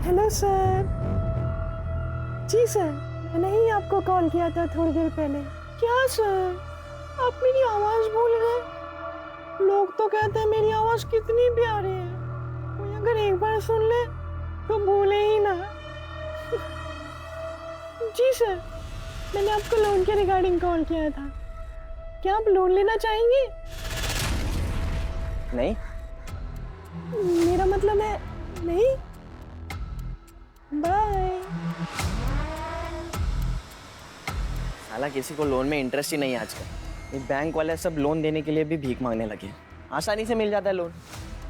Hello sir. जी sir, मैंने ही आपको call किया था थोड़ी देर पहले। क्या सर, आप मेरी आवाज़ भूल गए? लोग तो कहते हैं मेरी आवाज़ कितनी प्यारी है, कोई अगर एक बार सुन ले तो भूले ही ना। जी सर, मैंने आपको लोन के रिगार्डिंग कॉल किया था। क्या आप लोन लेना चाहेंगे? नहीं। मेरा मतलब है नहीं। बाय। साला किसी को लोन में इंटरेस्ट ही नहीं है आजकल। ये बैंक वाले सब लोन देने के लिए भी भीख मांगने लगे हैं। आसानी से मिल जाता है लोन,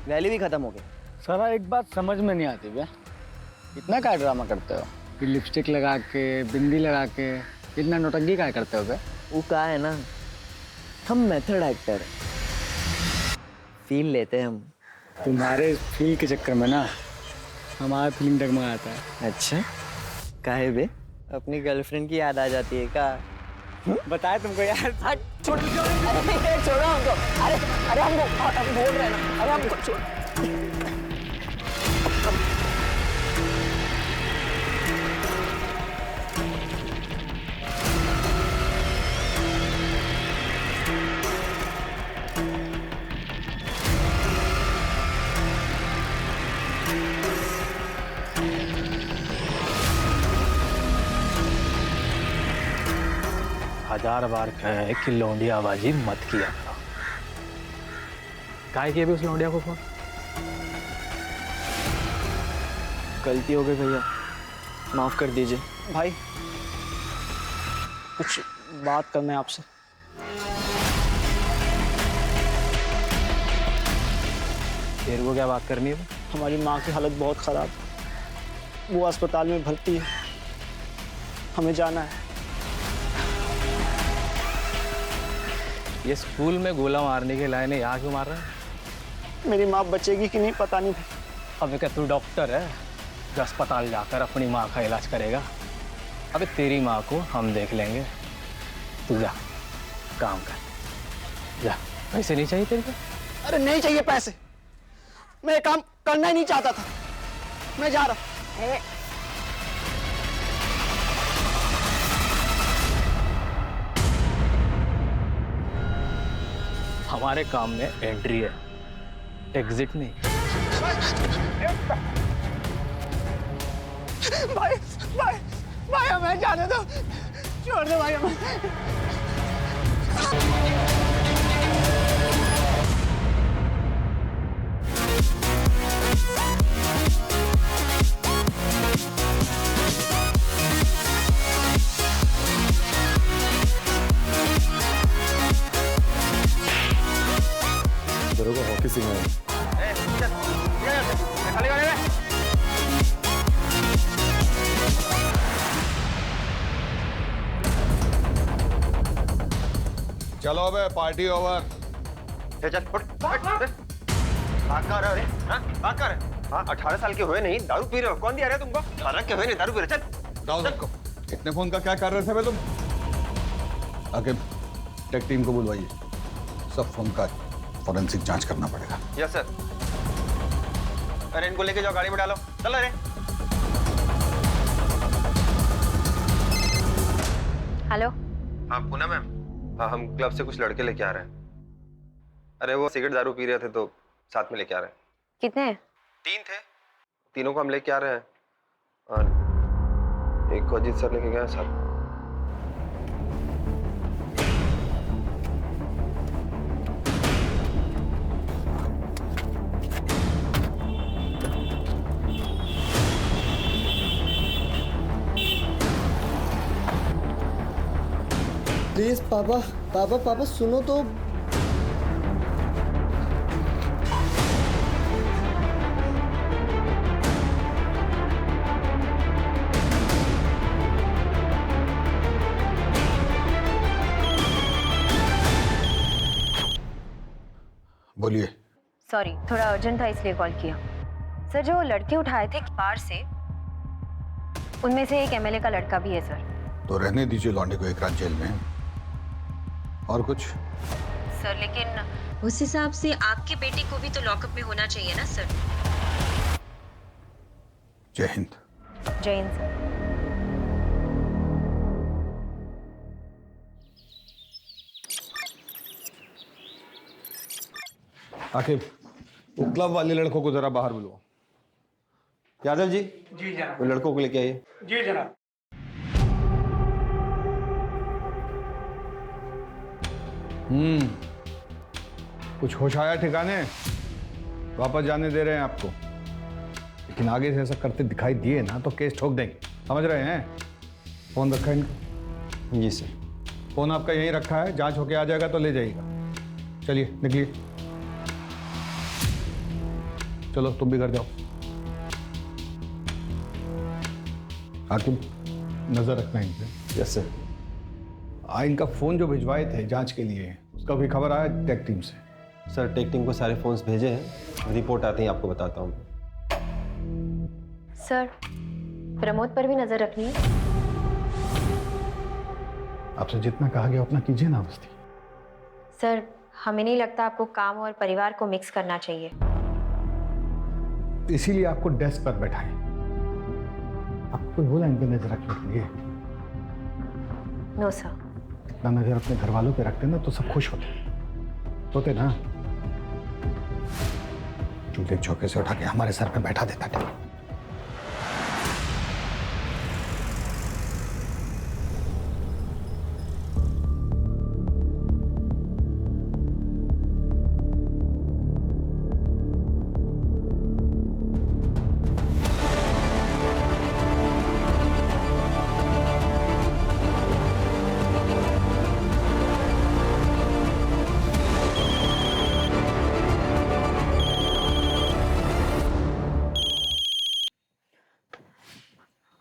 वैल्यू भी खत्म हो गई। सारा एक बात समझ में नहीं आती भैया, इतना क्या ड्रामा करते हो? कि लिपस्टिक लगा के, बिंदी लगा के इतना नौटंकी क्या करते हो भैया? वो कहा है ना, हम मेथड एक्टर फील लेते हैं हम। तुम्हारे फील के चक्कर में ना हमारा फीलिंग डगमगाता है। अच्छा, काहे बे? अपनी गर्लफ्रेंड की याद आ जाती है का? बताए तुमको यार। छोड़ो हमको। अरे हम बोल रहे हैं ना, अरे हमको छोड़। हजार बार कहे कि लौंडियाबाजी मत किया करो। काहे किए भी उस लौंडिया को फोन? गलती हो गई भैया, माफ कर दीजिए। भाई कुछ बात करना है आपसे। तेरे को क्या बात करनी है? हमारी माँ की हालत बहुत ख़राब, वो अस्पताल में भर्ती है, हमें जाना है। ये स्कूल में गोला मारने के लायक यहाँ क्यों मार रहा है? मेरी माँ बचेगी कि नहीं पता नहीं भाई। अबे क्या तू डॉक्टर है जो अस्पताल जाकर अपनी माँ का इलाज करेगा? अबे तेरी माँ को हम देख लेंगे, तू जा काम कर जा। पैसे नहीं चाहिए तेरे को? अरे नहीं चाहिए पैसे, मैं ये काम करना ही नहीं चाहता था, मैं जा रहा हूँ। हमारे काम में एंट्री है, एग्जिट नहीं। भाई भाई भाई हमें जाने दो, छोड़ दो भाई हमें। को हॉकी सिंह चलो अबे पार्टी ओवर। चल भाग कहाँ रहे हो? हाँ भाग कहाँ रहे? हाँ 18 साल के हुए नहीं दारू पी रहे हो? कौन दिया रहा है तुमको? 18 के हुए नहीं दारू पी रहे? चल जाओ सबको। इतने फोन का क्या कर रहे थे बे तुम? आके टेक टीम को बुलवाइए, सब फोन का फॉरेंसिक जांच करना पड़ेगा। Yes sir. अरे इनको लेके जाओ, गाड़ी में डालो, चल रहे। हेलो। हाँ पूनम मैम, हाँ हम क्लब से कुछ लड़के लेके आ रहे हैं। अरे वो सिगरेट दारू पी रहे थे तो साथ में लेके आ रहे हैं। कितने हैं? 3 थे, तीनों को हम लेके आ रहे हैं और एक को अजीत सर लेके गए साथ। प्लीज पापा पापा पापा सुनो तो। बोलिए। सॉरी, थोड़ा अर्जेंट था इसलिए कॉल किया। सर जो लड़के उठाए थे बाहर से, उनमें से एक एमएलए का लड़का भी है सर। तो रहने दीजिए लौंडे को एक रात जेल में। और कुछ? सर लेकिन उस हिसाब से आपके बेटे को भी तो लॉकअप में होना चाहिए ना सर। जय हिंद। जय हिंद सर। आखिर वो क्लब वाले लड़कों को जरा बाहर बुलवाओ। यादव जी। जी जनाब। वो लड़कों को लेके आइए। जी जनाब। कुछ होश आया ठिकाने? वापस जाने दे रहे हैं आपको, लेकिन आगे से ऐसा करते दिखाई दिए ना तो केस ठोक देंगे, समझ रहे हैं? फोन रखा है इनका? जी सर। फोन आपका यहीं रखा है, जांच होके आ जाएगा तो ले जाइएगा। चलिए निकलिए, चलो तुम भी घर जाओ। हाकिम नजर रखना इनसे। Yes sir. इनका फोन जो भिजवाए थे जांच के लिए, उसका भी खबर आया टेक टीम से? सर टेक टीम को सारे फोन्स भेजे हैं, रिपोर्ट आते ही आपको बताता हूँ। सर प्रमोद पर भी नजर रखनी है। आपसे जितना कहा गया उतना कीजिए ना बस्ती। सर हमें नहीं लगता आपको काम और परिवार को मिक्स करना चाहिए। इसीलिए आपको डेस्क पर बैठाएं। आपको बोला इन पे नजर रखने के लिए। No sir. इतना नजर अपने घर वालों पे रखते ना तो सब खुश होते ना। चूल्हे चौके से उठा के हमारे सर पे बैठा देता था।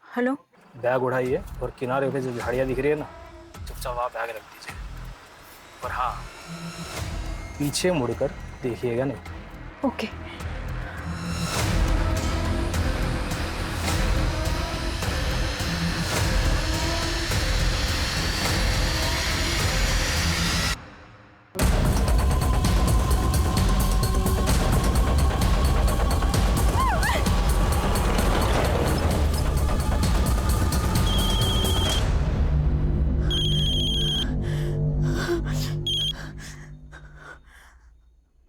हेलो। बैग उठाइए और किनारे पे जो झाड़ियाँ दिख रही है ना, चुपचाप वहाँ बैग रख दीजिए। और हाँ, पीछे मुड़कर देखिएगा नहीं। ओके।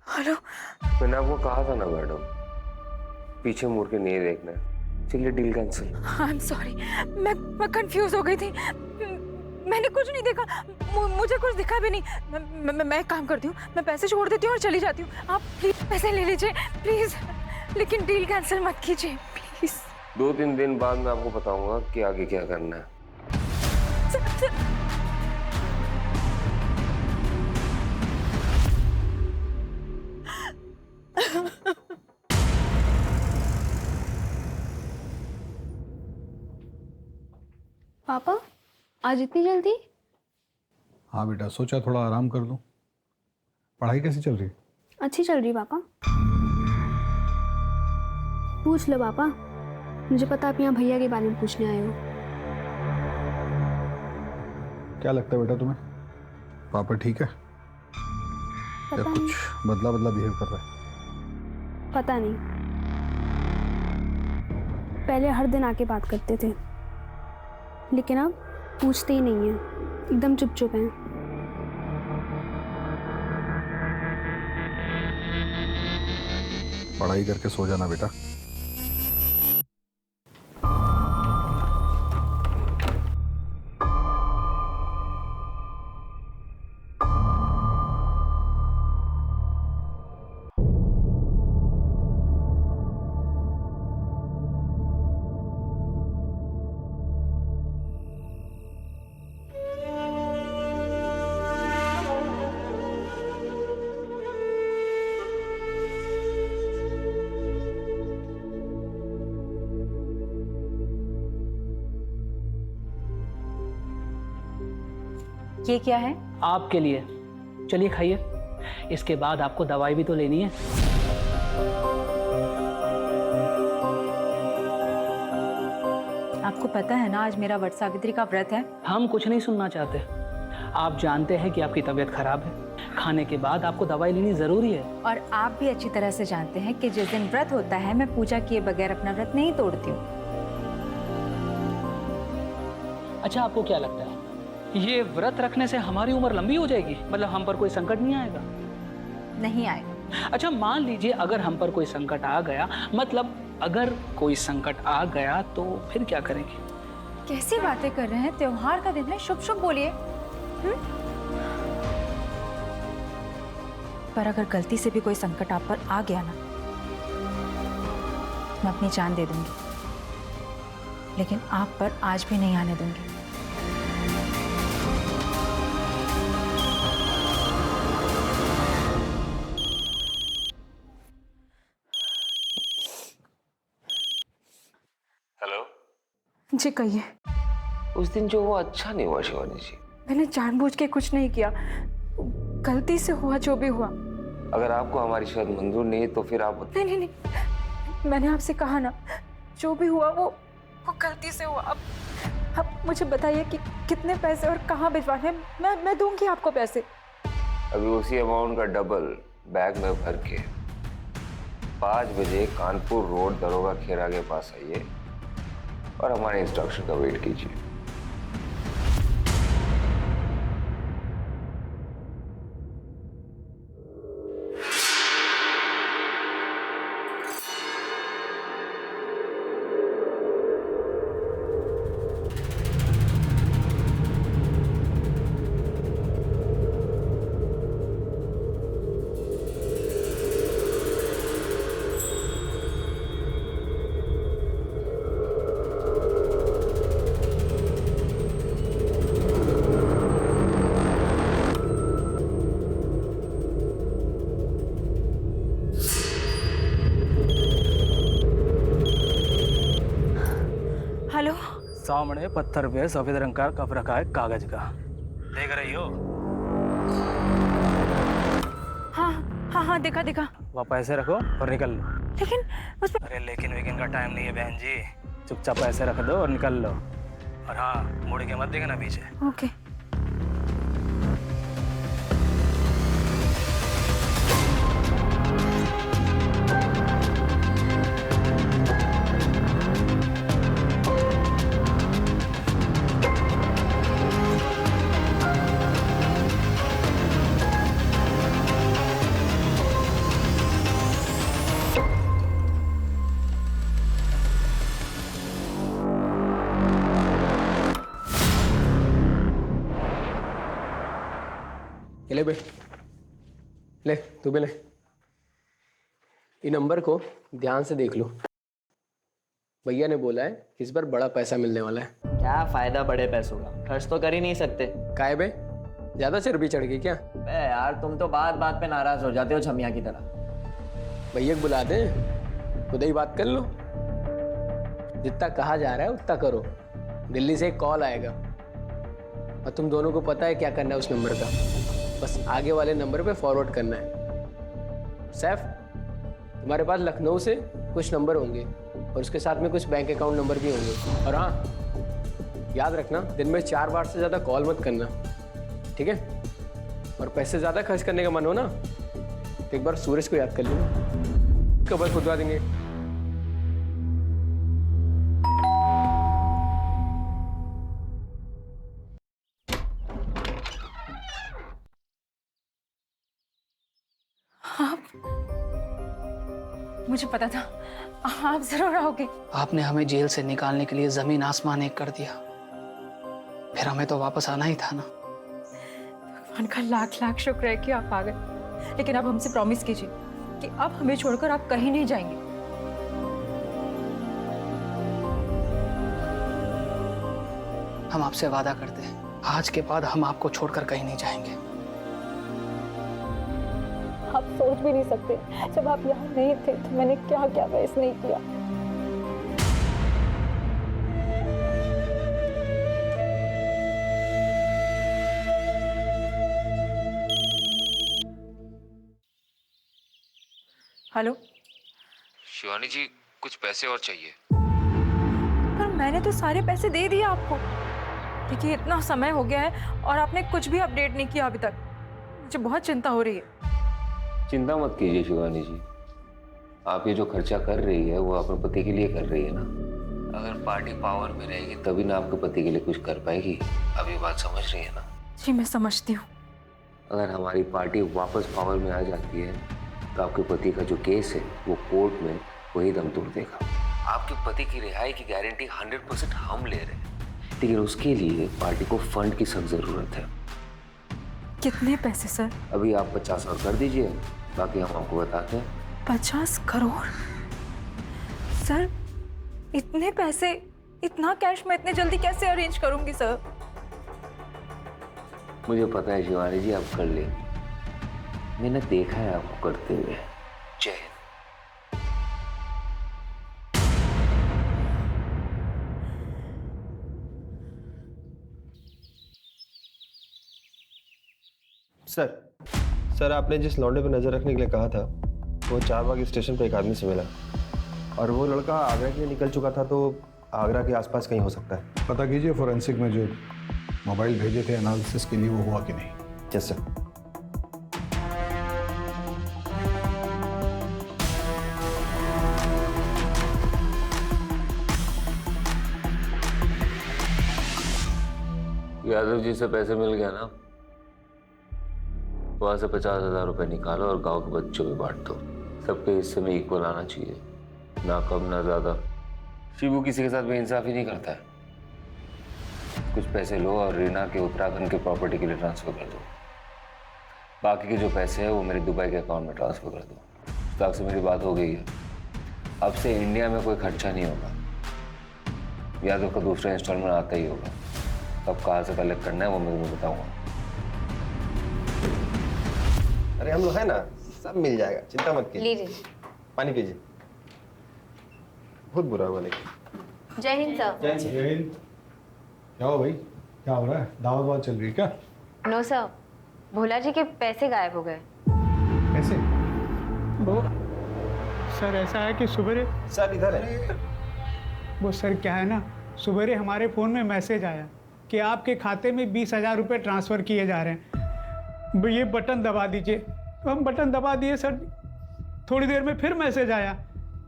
हेलो। मैंने आपको कहा था ना मैडम, पीछे मुड़ के नहीं देखना है। चलिए deal cancel. I am sorry, मैं कंफ्यूज हो गई थी। मैंने कुछ नहीं देखा, मुझे कुछ दिखा भी नहीं। मैं एक काम करती हूँ, मैं पैसे छोड़ देती हूँ और चली जाती हूँ। आप प्लीज पैसे ले लीजिए प्लीज, लेकिन डील कैंसिल मत कीजिए प्लीज। 2-3 दिन बाद मैं आपको बताऊंगा कि आगे क्या करना है। पापा आज इतनी जल्दी? हाँ बेटा, सोचा थोड़ा आराम कर लूं। पढ़ाई कैसी चल रही? अच्छी चल रही पापा। पूछ लो पापा, मुझे पता आप यहाँ भैया के बारे में पूछने आए हो। क्या लगता है बेटा तुम्हें, पापा ठीक है या कुछ बदला बदला बिहेव कर रहा है? पता नहीं, पहले हर दिन आके बात करते थे, लेकिन अब पूछते ही नहीं है, एकदम चुप चुप हैं। पढ़ाई करके सो जाना बेटा। ये क्या है? आपके लिए, चलिए खाइए। इसके बाद आपको दवाई भी तो लेनी है। आपको पता है ना आज मेरा वट सावित्री का व्रत है। हम कुछ नहीं सुनना चाहते। आप जानते हैं कि आपकी तबीयत खराब है, खाने के बाद आपको दवाई लेनी जरूरी है। और आप भी अच्छी तरह से जानते हैं कि जिस दिन व्रत होता है मैं पूजा किए बगैर अपना व्रत नहीं तोड़ती हूँ। अच्छा, आपको क्या लगता है ये व्रत रखने से हमारी उम्र लंबी हो जाएगी? मतलब हम पर कोई संकट नहीं आएगा? नहीं आएगा। अच्छा, मान लीजिए अगर हम पर कोई संकट आ गया, मतलब अगर कोई संकट आ गया तो फिर क्या करेंगे? कैसी बातें कर रहे हैं? त्योहार का दिन है, शुभ शुभ बोलिए। पर अगर गलती से भी कोई संकट आप पर आ गया ना, मैं अपनी जान दे दूंगी, लेकिन आप पर आज भी नहीं आने दूंगी। हेलो। जी कहिए। उस दिन जो हुआ अच्छा नहीं हुआ शिवानी जी। मैंने जानबूझ के कुछ नहीं किया, गलती से हुआ जो भी हुआ। अगर आपको हमारी शायद मंजूर नहीं तो फिर आप नहीं नहीं नहीं, मैंने आपसे कहा ना, जो भी हुआ वो गलती से हुआ। अब मुझे बताइए कि कितने पैसे और कहाँ भिजवाने हैं। मैं दूंगी आपको पैसे। अभी उसी अमाउंट का डबल बैग में भर के 5 बजे कानपुर रोड दरोगा खेरा के पास आइए और हमारे इंस्ट्रक्शन का वेट कीजिए। हेलो। सामने पत्थर पे सफेद रंग का कप रखा है कागज का, देख रही हो? हाँ हाँ हाँ, देखा देखा। वह पैसे रखो और निकल लो। लेकिन उस पे... अरे लेकिन वेकिन का टाइम नहीं है बहन जी, चुपचाप पैसे रख दो और निकल लो। और हाँ, मुड़ के मत देखना पीछे। ओके। ले बे, ले तू भी ले। इन नंबर को ध्यान से देख लो। भैया ने बोला है कि इस बार बड़ा पैसा मिलने वाला है। क्या फायदा बड़े पैसों का, खर्च तो कर ही नहीं सकते। काहे बे, ज्यादा चर्बी चढ़ गई क्या? बे यार, तुम तो बात बात पे नाराज हो जाते हो छमिया की तरह। भैया को बुला दे, खुद ही बात कर लो। जितना कहा जा रहा है उतना करो। दिल्ली से एक कॉल आएगा और तुम दोनों को पता है क्या करना है उस नंबर का। बस आगे वाले नंबर पे फॉरवर्ड करना है। सैफ, तुम्हारे पास लखनऊ से कुछ नंबर होंगे और उसके साथ में कुछ बैंक अकाउंट नंबर भी होंगे। और हाँ, याद रखना दिन में 4 बार से ज़्यादा कॉल मत करना, ठीक है? और पैसे ज़्यादा खर्च करने का मन हो ना तो एक बार सूरज को याद कर लेना, कबर खुदवा देंगे। मुझे पता था आप जरूर आओगे। आपने हमें जेल से निकालने के लिए जमीन आसमान एक कर दिया, फिर हमें तो वापस आना ही था ना। भगवान का लाख लाख शुक्र है कि आप आ गए। लेकिन अब हमसे प्रॉमिस कीजिए कि अब हमें छोड़कर आप कहीं नहीं जाएंगे। हम आपसे वादा करते हैं, आज के बाद हम आपको छोड़कर कहीं नहीं जाएंगे। आप सोच भी नहीं सकते, जब आप यहाँ नहीं थे तो मैंने क्या क्या फेस नहीं किया। हेलो शिवानी जी, कुछ पैसे और चाहिए। पर मैंने तो सारे पैसे दे दिए आपको। देखिए, इतना समय हो गया है और आपने कुछ भी अपडेट नहीं किया अभी तक। मुझे बहुत चिंता हो रही है। चिंता मत कीजिए शिवानी जी, आप ये जो खर्चा कर रही है वो अपने पति के लिए कर रही है ना। अगर पार्टी पावर में रहेगी तभी ना आपके पति के लिए कुछ कर पाएगी। अब ये बात समझ रही है ना? जी मैं समझती हूँ। अगर हमारी पार्टी वापस पावर में आ जाती है तो आपके पति का जो केस है वो कोर्ट में वही दम तोड़ देगा। आपके पति की रिहाई की गारंटी 100% हम ले रहे हैं, लेकिन उसके लिए पार्टी को फंड की सख्त जरूरत है। कितने पैसे सर? अभी आप 50 और कर दीजिए, बाकी हम आपको बताते हैं। 50 करोड़? सर इतने पैसे, इतना कैश मैं इतने जल्दी कैसे अरेंज करूंगी सर? मुझे पता है शिवानी जी, आप कर लेंगे। मैंने देखा है आपको करते हुए। जय हिंद। सर आपने जिस लौंडे पर नजर रखने के लिए कहा था वो चारबाग स्टेशन पर एक आदमी से मिला, और वो लड़का आगरा के लिए निकल चुका था, तो आगरा के आसपास कहीं हो सकता है। पता कीजिए फोरेंसिक में जो मोबाइल भेजे थे एनालिसिस के लिए वो हुआ कि नहीं। Yes sir. यादव जी से पैसे मिल गया ना, वहां से 50,000 रुपए निकालो और गांव के बच्चों में बांट दो। सबके हिस्से में इक्वल आना चाहिए, ना कम ना ज्यादा। शिबू किसी के साथ बेइंसाफी नहीं करता है। कुछ पैसे लो और रीना के उत्तराखंड के प्रॉपर्टी के लिए ट्रांसफर कर दो। बाकी के जो पैसे हैं वो मेरे दुबई के अकाउंट में ट्रांसफर कर दो। मुश्ताक से मेरी बात हो गई है, अब से इंडिया में कोई खर्चा नहीं होगा। यादव का दूसरा इंस्टॉलमेंट आता ही होगा। कब कहाँ से कलेक्ट करना है वो मैं तुम्हें बताऊंगा। अरे हम लोग है ना, सब मिल जाएगा, चिंता मत कीजिए। पानी पीजिए। बहुत बुरा हुआ लेकिन। जय हिंद सर। जय हिंद। क्या हो भाई, क्या हो रहा है? दावत वावत चल रही है क्या? नो सर, भोला जी के पैसे गायब हो गए। कैसे? वो सर ऐसा है कि सुबह सर इधर है। वो सर क्या है ना, सुबह हमारे फ़ोन में मैसेज आया कि आपके खाते में 20,000 रुपये ट्रांसफ़र किए जा रहे हैं, ये बटन दबा दीजिए। तो हम बटन दबा दिए सर। थोड़ी देर में फिर मैसेज आया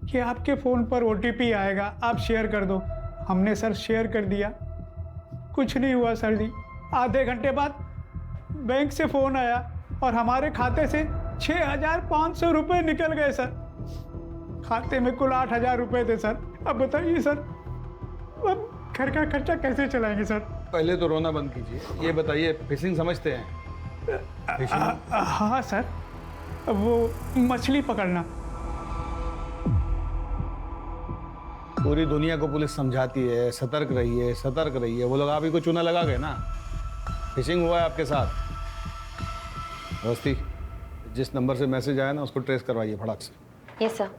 कि आपके फ़ोन पर OTP आएगा, आप शेयर कर दो। हमने सर शेयर कर दिया, कुछ नहीं हुआ सर जी। आधे घंटे बाद बैंक से फ़ोन आया और हमारे खाते से 6,500 रुपये निकल गए सर। खाते में कुल 8,000 रुपये थे सर। अब बताइए सर, अब घर का खर्चा कैसे चलाएंगे सर? पहले तो रोना बंद कीजिए। ये बताइए, फिशिंग समझते हैं? हाँ सर, वो मछली पकड़ना। पूरी दुनिया को पुलिस समझाती है सतर्क रहिए सतर्क रहिए। वो लोग आप ही को चूना लगा गए ना। फिशिंग हुआ है आपके साथ। दोस्ती, जिस नंबर से मैसेज आया ना उसको ट्रेस करवाइए फटाक से। Yes sir.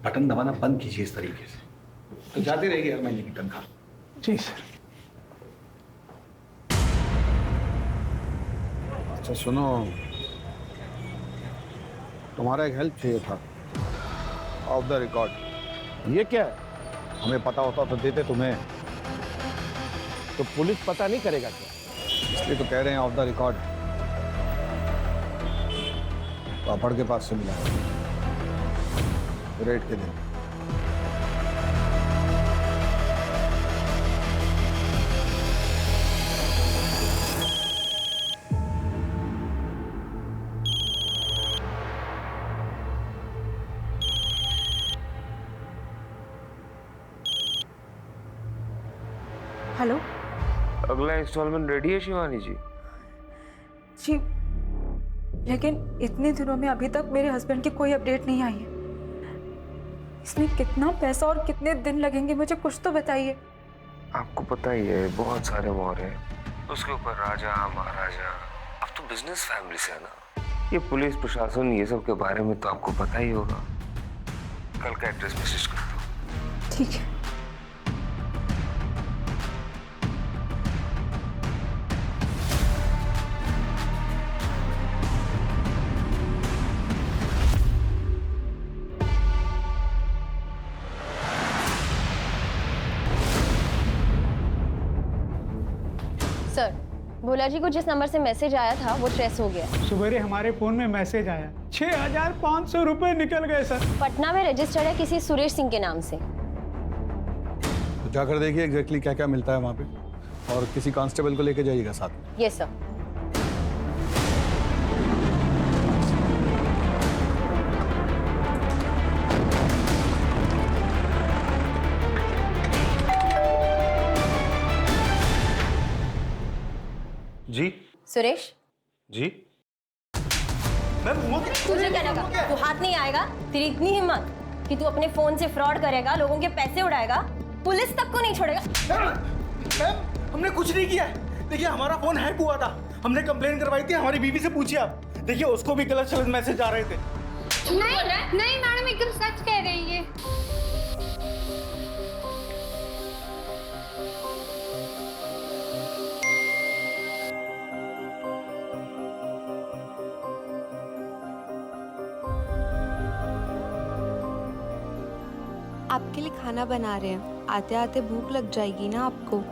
बटन दबाना बंद कीजिए इस तरीके से, तो जाती रहेगी हर महीने की तनख्वाह। जी सर। अच्छा सुनो, तुम्हारा एक हेल्प चाहिए था, ऑफ द रिकॉर्ड। ये क्या है? हमें पता होता तो देते तुम्हें। तो पुलिस पता नहीं करेगा क्या? इसलिए तो कह रहे हैं ऑफ द रिकॉर्ड। पापड़ के पास से मिला, रेट के दिन। हेलो। अगला इंस्टॉलमेंट रेडी है शिवानी जी? जी, लेकिन इतने दिनों में अभी तक मेरे हस्बैंड की कोई अपडेट नहीं आई है। इसमें कितना पैसा और कितने दिन लगेंगे, मुझे कुछ तो बताइए। आपको पता ही है बहुत सारे मोहर हैं, उसके ऊपर राजा महाराजा। अब तो बिजनेस फैमिली से है ना, ये पुलिस प्रशासन ये सब के बारे में तो आपको पता ही होगा। कल का एड्रेस मैसेज कर दो। ठीक है। भोला जी को जिस नंबर से मैसेज आया था वो ट्रेस हो गया। सुबह हमारे फोन में मैसेज आया, 6,500 रुपए निकल गए सर। पटना में रजिस्टर्ड है किसी सुरेश सिंह के नाम से। तो जाकर देखिए एग्जैक्टली क्या क्या मिलता है वहाँ पे, और किसी कांस्टेबल को लेके जाइएगा साथ में। Yes sir. जी सुरेश जी मैम, वो तुझे क्या लगा तू हाथ नहीं आएगा? तेरी इतनी हिम्मत कि तू अपने फोन से फ्रॉड करेगा, लोगों के पैसे उड़ाएगा, पुलिस तक को नहीं छोड़ेगा। मैम हमने कुछ नहीं किया है। देखिए हमारा फोन हैक हुआ था, हमने कंप्लेन करवाई थी, हमारी बीवी से पूछिए आप। देखिए उसको भी गलत सलत मैसेज आ रहे थे। नहीं मैडम एकदम सच कह रही है। आपके लिए खाना बना रहे हैं, आते आते भूख लग जाएगी ना आपको।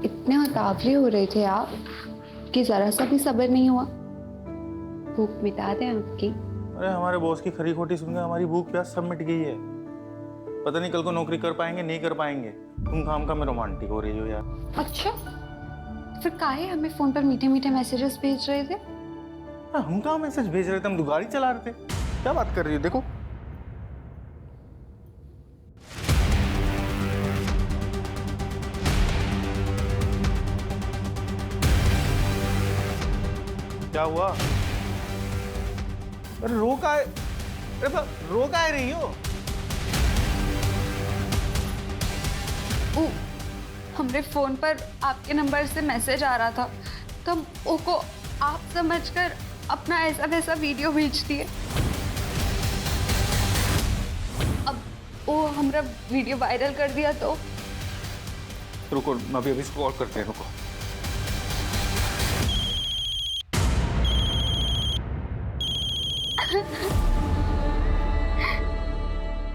इतने उतावले हो रहे थे आप कि जरा सा भी सब्र नहीं हुआ। भूख मिटा दें आपकी। अरे हमारे बॉस की खरी खोटी सुनकर हमारी भूख प्यास सब मिट गई है। पता नहीं कल को नौकरी कर पाएंगे नहीं कर पाएंगे। तुम काम का में रोमांटिक हो रही हो यार। अच्छा फिर काहे हमें फोन पर मीठे मीठे मैसेजेस भेज रहे थे? हम कहाँ मैसेज भेज रहे थे, हम तो गाड़ी चला रहे थे। क्या बात कर रही हो? देखो क्या हुआ? अरे रो का रही हो? हमरे फोन पर आपके नंबर से मैसेज आ रहा था तो हम ओको आप समझकर अपना ऐसा वैसा वीडियो भेज दिए। अब वो हमारा वीडियो वायरल कर दिया तो रुको मैं अभी इसको कॉल करते हैं। रुको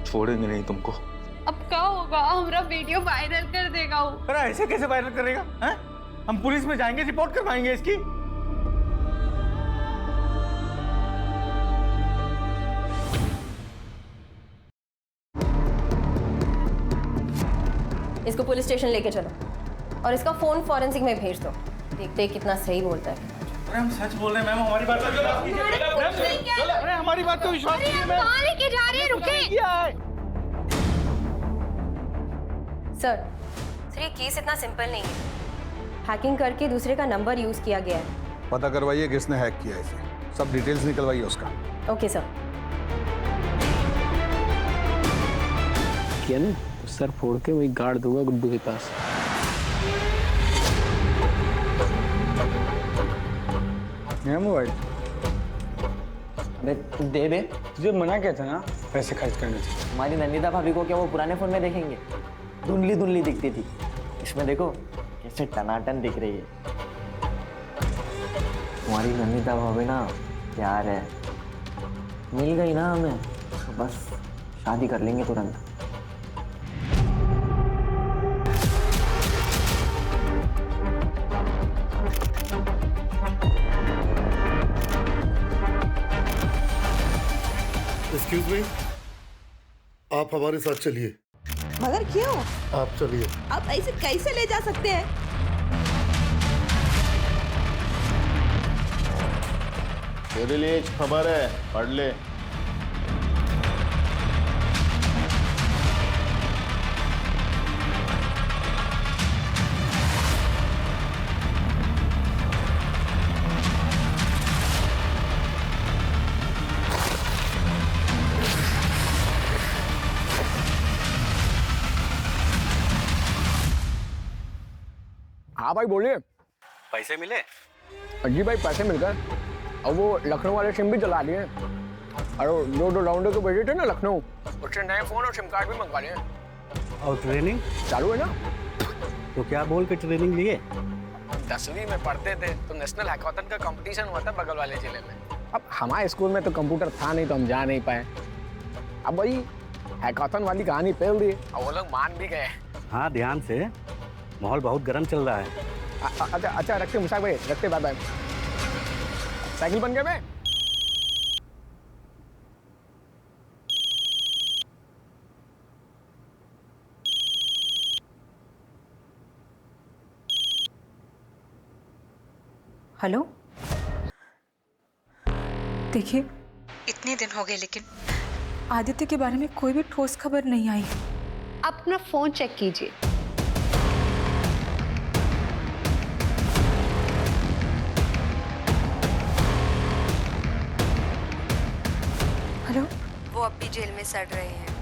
छोड़ेंगे नहीं तुमको। अब क्या होगा? हमारा वीडियो वायरल कर देगा वो। अरे ऐसे कैसे वायरल करेगा? हैं? हम पुलिस में जाएंगे, रिपोर्ट करवाएंगे इसकी। इसको पुलिस स्टेशन लेके चलो और इसका फोन फॉरेंसिक में भेज दो। देखते हैं कितना सही बोलता है। अरे हम सच बोल रहे हैं मैम, हमारी बात का विश्वास कीजिए। अरे हमारी बात का विश्वास कीजिए मैम। कहाँ लेके जा रहे हैं? रुके। सर ये केस इतना सिंपल नहीं है। हैकिंग करके दूसरे का नंबर यूज किया गया है। पता करवाइए किसने हैक किया इसे, सब डिटेल्स निकलवाइए उसका। Okay sir. किया ना तो सर फोड़ के वही गाड़ दूंगा गुड्डू के पास। मोबाइल दे बे। तुझे मना किया था ना पैसे खर्च करने से। हमारी नंदिता भाभी को क्या वो पुराने फोन में देखेंगे? धुंधली धुंधली दिखती थी, इसमें देखो कैसे टनाटन दिख रही है। तुम्हारी नंदिता भाभी ना प्यार है, मिल गई ना हमें तो बस शादी कर लेंगे तुरंत। एक्सक्यूज मी, आप हमारे साथ चलिए। मगर क्यों? आप चलिए। आप ऐसे कैसे ले जा सकते हैं? तेरे लिए एक खबर है, पढ़ ले। हाँ भाई बोलिए। पैसे मिले? जी भाई पैसे मिल गए। अब वो लखनऊ वाले सिम भी चला लिए। अरे दो राउंडर को भेजे थे ना लखनऊ, उससे नए फोन और सिम कार्ड भी मंगवा लिए। और ट्रेनिंग चालू है ना? तो क्या बोल के ट्रेनिंग लिए? 10वीं में पढ़ते थे तो नेशनल हैकाथन का कंपटीशन हुआ था बगल वाले जिले में। अब हमारे स्कूल में तो कंप्यूटर था नहीं तो हम जा नहीं पाए। अब भाई हैकाथन वाली कहानी फैल दी और वो लोग मान भी गए। हाँ ध्यान से, माहौल बहुत गर्म चल रहा है। अच्छा अच्छा रखते मुसाक भाई, रखते बाय बाय। साइकिल बन गए मैं। हेलो, देखिए इतने दिन हो गए लेकिन आदित्य के बारे में कोई भी ठोस खबर नहीं आई। आप अपना फोन चेक कीजिए। हेलो, वो अब भी जेल में सड़ रहे हैं,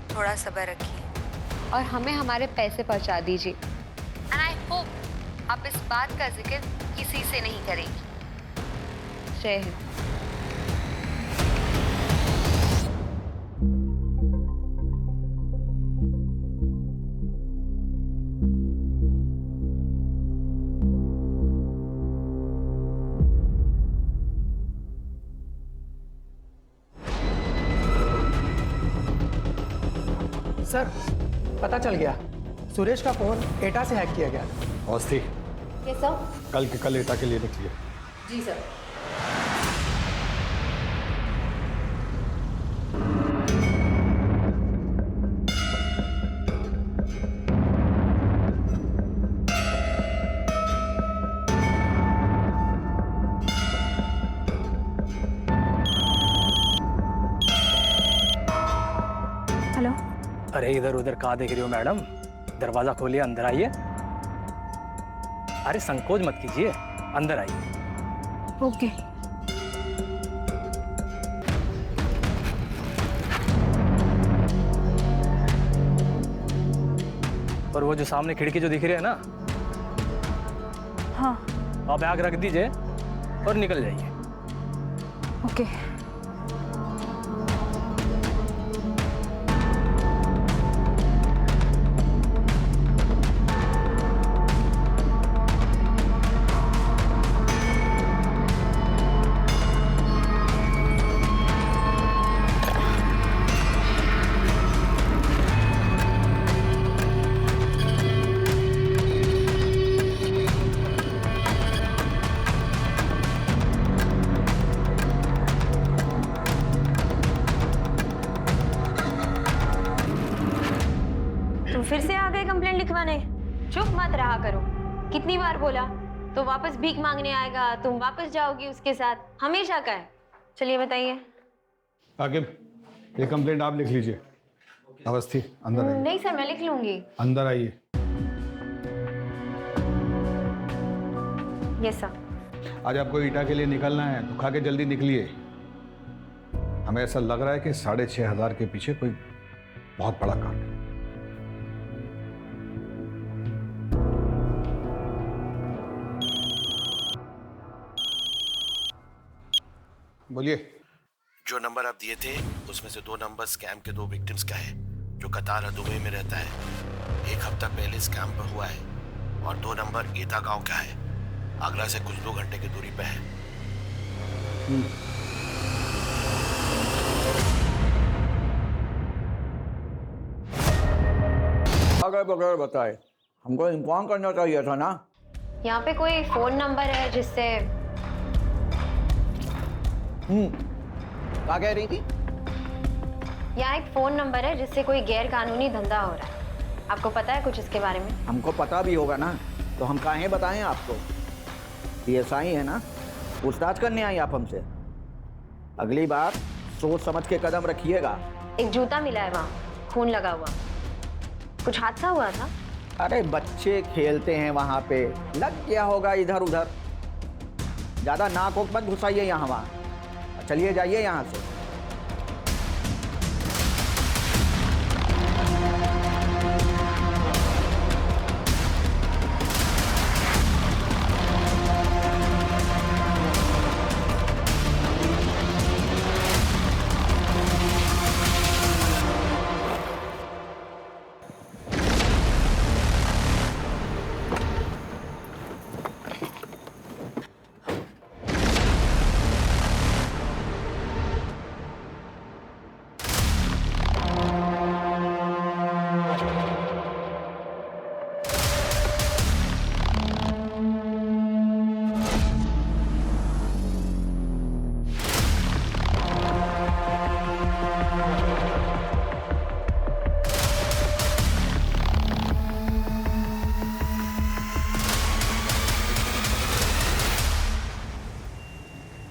थोड़ा सब्र रखिए और हमें हमारे पैसे पहुंचा दीजिए। एंड आई होप आप इस बात का जिक्र किसी से नहीं करेंगी। जय हिंद। सर पता चल गया, सुरेश का फोन एटा से हैक किया गया। Awasthi, yes sir. कल के कल एटा के लिए निकलिए। जी सर। हेलो। अरे इधर उधर कहाँ देख रही हो मैडम? दरवाजा खोलिए, अंदर आइए। अरे संकोच मत कीजिए, अंदर आइए। ओके। और वो जो सामने खिड़की जो दिख रही है ना, हाँ आप बैग रख दीजिए और निकल जाइए। ओके। फिर से आ गए कंप्लेंट लिखवाने? चुप मत रहा करो। कितनी बार बोला तो वापस भीख मांगने आएगा, तुम वापस जाओगी उसके साथ, हमेशा का है। चलिए बताइए। आकिब, ये कंप्लेंट आप लिख लीजिए। अवस्थी अंदर आइए। नहीं सर, मैं लिख लूंगी। अंदर आइए। Yes sir. आज आपको ईटा के लिए निकलना है तो खा के जल्दी निकलिए। हमें ऐसा लग रहा है कि 6,500 के पीछे कोई बहुत बड़ा कांड है। बोलिए। जो नंबर आप दिए थे उसमें से 2 नंबर स्कैम के 2 विक्टिम्स का है, जो कतार दुबई में रहता है। 1 हफ्ता पहले स्कैम पर हुआ है। और 2 नंबर ईता गांव का है, आगरा से कुछ 2 घंटे की दूरी पे है। अगर बगैर बताए हमको इन्फॉर्म करना चाहिए था ना। यहाँ पे कोई फोन नंबर है जिससे क्या कह रही थी? यहाँ एक फोन नंबर है जिससे कोई गैर कानूनी धंधा हो रहा है। आपको पता है कुछ इसके बारे में? हमको पता भी होगा ना, तो हम काहे बताएं आपको? PSI है ना, पूछताछ करने आई आप हमसे। अगली बार सोच समझ के कदम रखिएगा। एक जूता मिला है वहाँ, खून लगा हुआ। कुछ हादसा हुआ था? अरे बच्चे खेलते हैं वहां पे, लग गया होगा इधर उधर। ज्यादा नाक ओक मत घुसाइए यहाँ वहाँ। चलिए जाइए यहाँ से।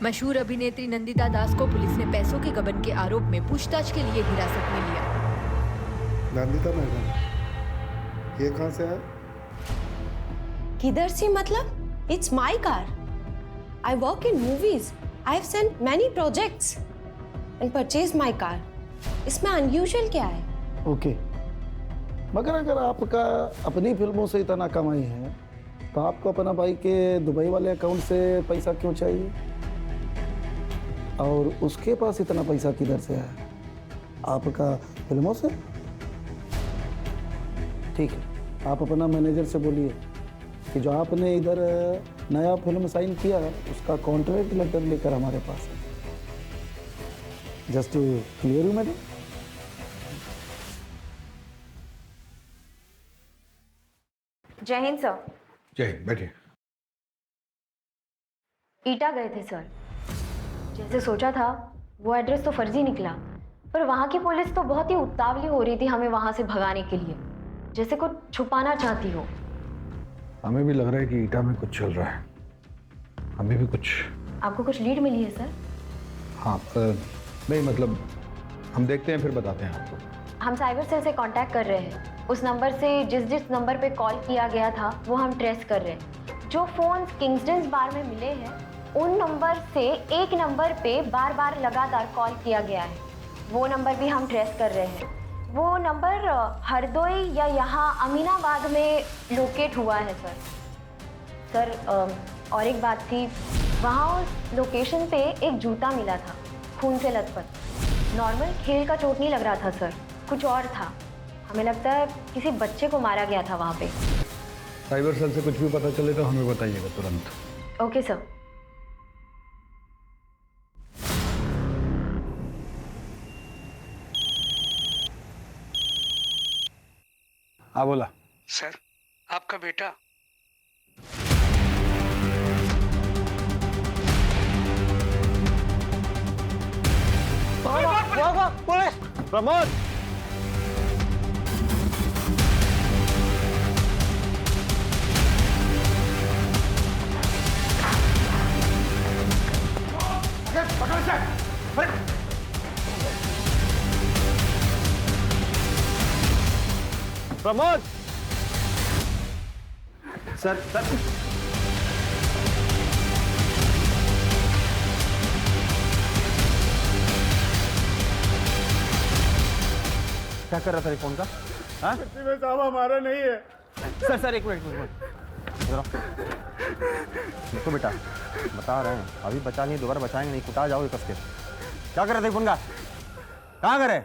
मशहूर अभिनेत्री नंदिता दास को पुलिस ने पैसों के गबन के आरोप में पूछताछ के लिए हिरासत में लिया। नंदिता मैडम, ये कहाँ से है? किधर से मतलब? It's my car. I work in movies. I have sent many projects and purchase my car. इसमें अनयूजुअल क्या है? ओके, मगर अगर आपका अपनी फिल्मों से इतना कमाई है तो आपको अपना भाई के दुबई वाले अकाउंट से पैसा क्यों चाहिए? और उसके पास इतना पैसा किधर से है? आपका फिल्मों से? ठीक है, आप अपना मैनेजर से बोलिए कि जो आपने इधर नया फिल्म साइन किया है उसका कॉन्ट्रैक्ट लेटर लेकर हमारे पास है। Just to clear you madam. Jai Hind sir. जय हिंद, बैठिए। ईटा गए थे सर। जैसे सोचा था वो एड्रेस तो फर्जी निकला, पर वहाँ की पुलिस तो बहुत ही उतावली हो रही थी हमें वहाँ से भगाने के लिए, जैसे कुछ छुपाना चाहती हो। हमें भी लग रहा है कि ईटा में कुछ चल रहा है। हमें भी कुछ। आपको कुछ लीड मिली है सर? हाँ, नहीं मतलब हम देखते हैं फिर बताते हैं आपको। हम साइबर सेल से कांटेक्ट कर रहे हैं। उस नंबर से जिस जिस नंबर पे कॉल किया गया था वो हम ट्रेस कर रहे हैं। जो फोन किंगस्टन बार में मिले हैं उन नंबर से एक नंबर पे बार बार लगातार कॉल किया गया है। वो नंबर भी हम ट्रेस कर रहे हैं। वो नंबर हरदोई या यहाँ अमीनाबाद में लोकेट हुआ है सर। सर और एक बात थी, वहाँ उस लोकेशन पे एक जूता मिला था खून से लथपथ। नॉर्मल खेल का चोट नहीं लग रहा था सर, कुछ और था। हमें लगता है किसी बच्चे को मारा गया था वहाँ पे। साइबर सेल से कुछ भी पता चले तो हमें बताइएगा तुरंत। Okay sir. हाँ बोला। सर, आपका बेटा पुलिस! प्रमोद! पकड़ से! प्रमोद! सर क्या कर रहा था ये फोन का? हाँ? में साहब हमारा नहीं है। सर एक मिनट देखो बेटा, बता रहे हैं अभी बचा नहीं, दोबारा बचाएंगे नहीं, कुटा जाओगे कस के। क्या कर रहे थे फोन का? कहाँ करे?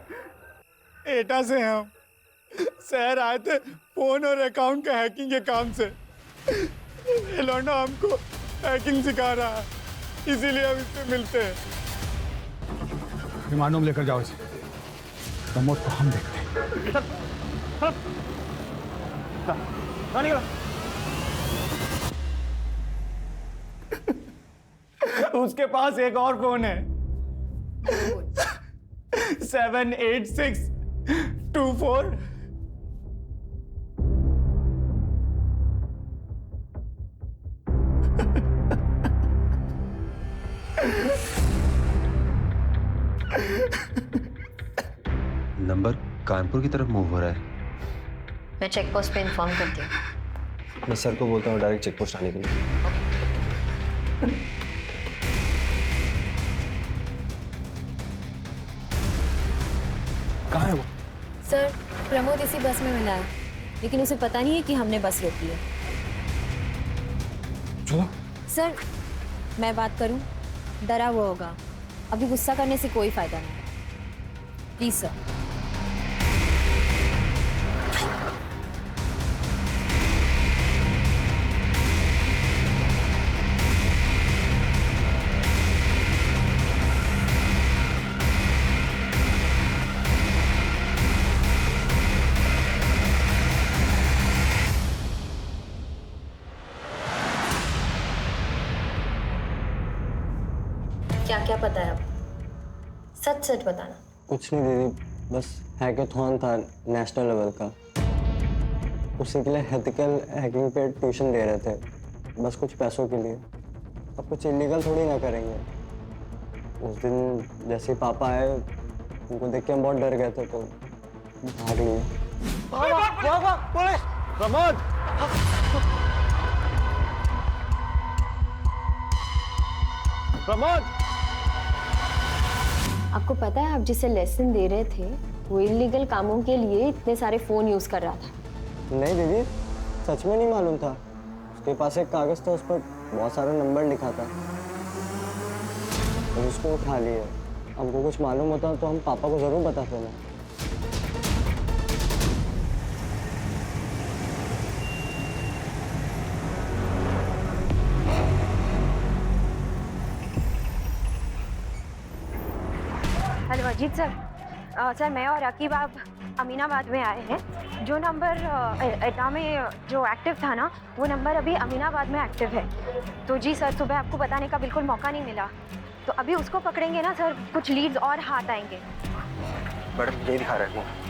एटा से हम शहर आए थे फोन और अकाउंट का हैकिंग के काम से। ये लौंडा हमको हैकिंग सिखा रहा है, इसीलिए हम इससे मिलते हैं। रिमांड होम लेकर जाओ इसे। प्रमोद को हम देखते हैं। उसके पास एक और फोन है 78624। नंबर कानपुर की तरफ मूव हो रहा है। मैं चेक पोस्ट पे इन्फॉर्म करती हूँ। मैं सर को बोलता हूँ डायरेक्ट चेक पोस्ट आने के लिए। कहाँ है वो? सर प्रमोद इसी बस में मिला है, लेकिन उसे पता नहीं है कि हमने बस रोकी है। चलो। सर मैं बात करूं, डरा हुआ होगा। अभी गुस्सा करने से कोई फायदा नहीं। Please sir. क्या क्या पता है आपको? सच सच बताना। कुछ नहीं दीदी, बस हैकेथॉन था नेशनल लेवल का, उसी के लिए एथिकल हैकिंग पे ट्यूशन दे रहे थे, बस कुछ पैसों के लिए। अब कुछ इलीगल थोड़ी ना करेंगे। उस दिन जैसे पापा आए, उनको देख के हम बहुत डर गए थे तो भाग लिए। प्रमोद! प्रमोद! आपको पता है आप जिसे लेसन दे रहे थे वो इलीगल कामों के लिए इतने सारे फोन यूज कर रहा था। नहीं दीदी, सच में नहीं मालूम था। उसके पास एक कागज था, उस पर बहुत सारा नंबर लिखा था और उसको उठा लिए। हमको कुछ मालूम होता तो हम पापा को जरूर बताते ना। Hello Ajit sir. सर मैं और रकीब आप अमीनाबाद में आए हैं। जो नंबर एटा में जो एक्टिव था ना, वो नंबर अभी अमीनाबाद में एक्टिव है। तो जी सर, सुबह आपको बताने का बिल्कुल मौका नहीं मिला, तो अभी उसको पकड़ेंगे ना सर, कुछ लीड्स और हाथ आएंगे। मैडम यही दिखा रहे हैं।